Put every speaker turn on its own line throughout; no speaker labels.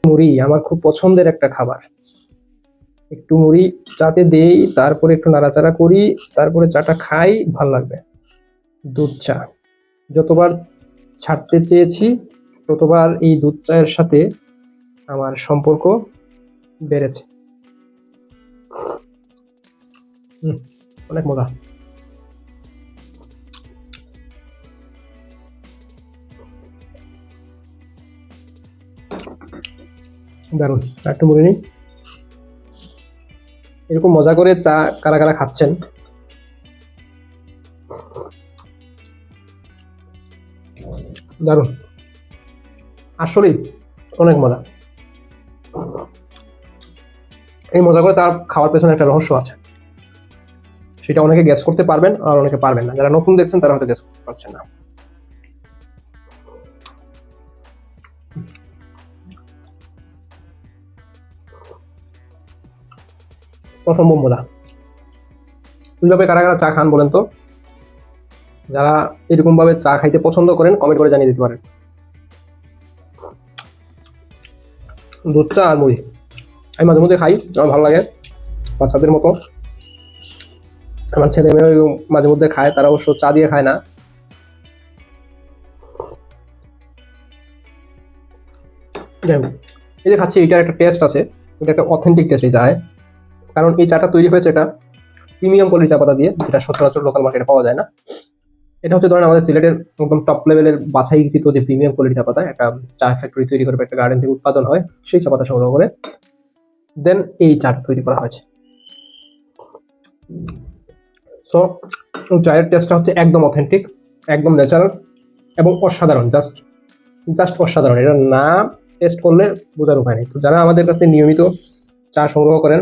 মুড়ি আমার খুব পছন্দের একটা খাবার। একটু মুড়ি চাতে দেই, তারপরে একটু নাড়াচাড়া করি, তারপরে চাটা খাই, ভাল লাগবে। দুধ চা যতবার ছাড়তে চেয়েছি ততবার এই দুধ চায়ের সাথে আমার সম্পর্ক বেড়েছে। অনেক মজা। দারুণ। একটু মুড়ি নিই। এরকম মজা করে চা কারা কারা খাচ্ছেন? দারুণ, আসলেই অনেক মজা। এই মজা করে তার খাওয়ার পেছনে একটা রহস্য আছে, সেটা অনেকে গ্যাস করতে পারবেন আর অনেকে পারবেন না। যারা নতুন দেখছেন তারা হয়তো গ্যাস করতে পারছেন না। অসম্ভব মজা। এইভাবে কারা কারা চা খান বলেন তো? যারা এরকম ভাবে চা খাইতে পছন্দ করেন কমেন্ট করে জানিয়ে দিতে পারেন। দুধ চা আর মুড়ি আমি মাঝে মধ্যে খাই, আমার ভালো লাগে। বাচ্চাদের মতো আমার ছেলে মেয়ে মাঝে মধ্যে খায়, তারা অবশ্য চা দিয়ে খায় না। এই যে খাচ্ছি, এটার একটা টেস্ট আছে, এটা একটা অথেন্টিক টেস্ট এই চায়। কারণ এই চাটা তৈরি হয়েছে এটা প্রিমিয়াম কোয়ালিটি চা পাতা দিয়ে, যেটা সচরাচর লোকাল মার্কেটে পাওয়া যায় না। এটা হচ্ছে ধরেন আমাদের সিলেটের একদম টপ লেভেলের বাছাইকৃত যে প্রিমিয়াম কোয়ালিটি চা পাতা, একটা চা ফ্যাক্টরি তৈরি করে একটা গার্ডেন থেকে উৎপাদন হয়, সেই চা পাতা সংগ্রহ করে দেন এই চাটা তৈরি করা হয়েছে। সো চায়ের টেস্টটা হচ্ছে একদম অথেন্টিক, একদম ন্যাচারাল এবং অসাধারণ। জাস্ট অসাধারণ। এটা না টেস্ট করলে বোঝার উপায় নেই। তো যারা আমাদের কাছে নিয়মিত চা সংগ্রহ করেন,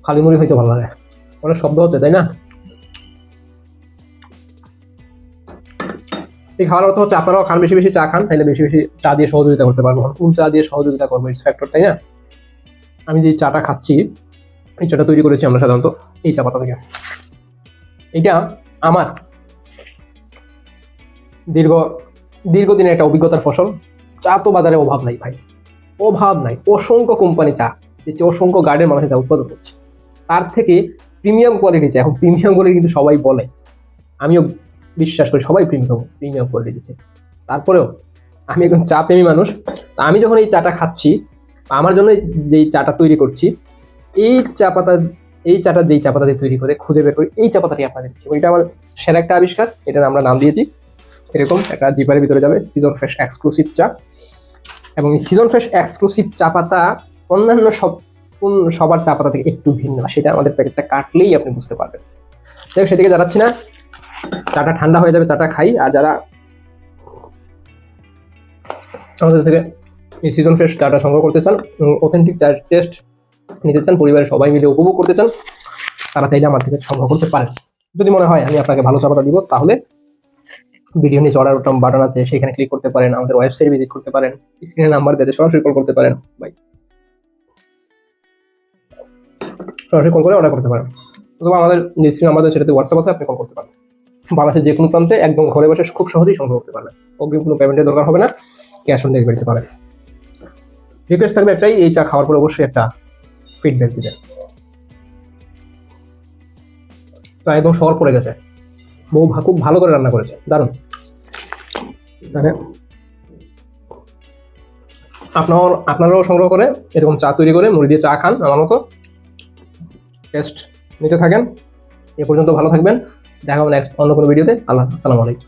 খালি মুড়ি হইতে ভালো লাগে। অনেক শব্দ হচ্ছে তাই না? এই খাওয়ার অর্থ হচ্ছে আপনারাও খান, বেশি বেশি চা খান, তাইলে বেশি বেশি চা দিয়ে সহযোগিতা করতে পারবো। কোন চা দিয়ে সহযোগিতা করবো, ইটস ফ্যাক্টর, তাই না? আমি যে চাটা খাচ্ছি, এই চাটা তৈরি করেছি আমরা সাধারণত এই চা পাতা থেকে। এটা আমার দীর্ঘদিনের একটা অভিজ্ঞতার ফসল। চা তো বাজারে অভাব নাই ভাই, অভাব নাই। অসংখ্য কোম্পানি চা দিচ্ছে, অসংখ্য গার্ডেন মানুষের চা উৎপাদন করছে, তার থেকে প্রিমিয়াম কোয়ালিটি চা। এখন প্রিমিয়াম কোয়ালিটি কিন্তু সবাই বলে, আমিও বিশ্বাস করি সবাই প্রিমিয়াম কোয়ালিটি দিচ্ছে। তারপরেও আমি একদম চা প্রেমী মানুষ। আমি যখন এই চাটা খাচ্ছি, আমার জন্য যেই চাটা তৈরি করছি, এই চাটা যেই চা পাতা দিয়ে তৈরি করে খুঁজে বের করি, এই চা পাতাটি আপনাদের দিচ্ছি। ওইটা আমার সেরা একটা আবিষ্কার। এটার আমরা নাম দিয়েছি এরকম, একটা জিপারের ভিতরে যাবে, সিজন ফ্রেশ এক্সক্লুসিভ চা। এবং এই সিজন ফ্রেশ এক্সক্লুসিভ চা পাতা অন্যান্য সবার চা পাতা থেকে একটু ভিন্ন, সেটা আমাদের প্যাকেটটা কাটলেই আপনি বুঝতে পারবেন। যাই সেদিকে জানাচ্ছি না, চাটা ঠান্ডা হয়ে যাবে, চাটা খাই। আর যারা আমাদের থেকে এই সিজন ফ্রেশ চাটা সংগ্রহ করতে চান, অথেন্টিক চার টেস্ট নিতে চান, পরিবারের সবাই মিলে উপভোগ করতে চান, তারা চাইলে আমার থেকে সংগ্রহ করতে পারেন। যদি মনে হয় আমি আপনাকে ভালো চা পাতা দিব, তাহলে ভিডিও নিচে অর্ডার বাটন আছে, সেখানে ক্লিক করতে পারেন, আমাদের ওয়েবসাইট ভিজিট করতে পারেন, স্ক্রিনে নাম্বার দিয়ে সরাসরি কল করতে পারেন, সরাসরি কল করে অর্ডার করতে পারেন। অথবা আমাদের যে স্ক্রিন নাম্বার সেটাতে হোয়াটসঅ্যাপ আছে, আপনি কল করতে পারেন। বাংলাদেশের যে কোনো প্রান্তে একদম ঘরে বসে খুব সহজেই সংগ্রহ করতে পারবেন। অগ্রিম কোনো পেমেন্টের দরকার হবে না, ক্যাশ অন ডেলিভারিতে পাবেন। রিকোয়েস্ট থাকবে একটাই, এই চা খাওয়ার পরে অবশ্যই একটা ফিডব্যাক দিবেন। তো একদম শহর পড়ে গেছে, বউ খুব ভালো করে রান্না করেছে, দারুণ। মানে আপনারাও সংগ্রহ করে এরকম চা তৈরি করে মুড়ি দিয়ে চা খান আমার মতো, টেস্ট নিতে থাকেন। এ পর্যন্ত ভালো থাকবেন, দেখা হবে নেক্সট অন্য কোনো ভিডিওতে। আসসালামু আলাইকুম।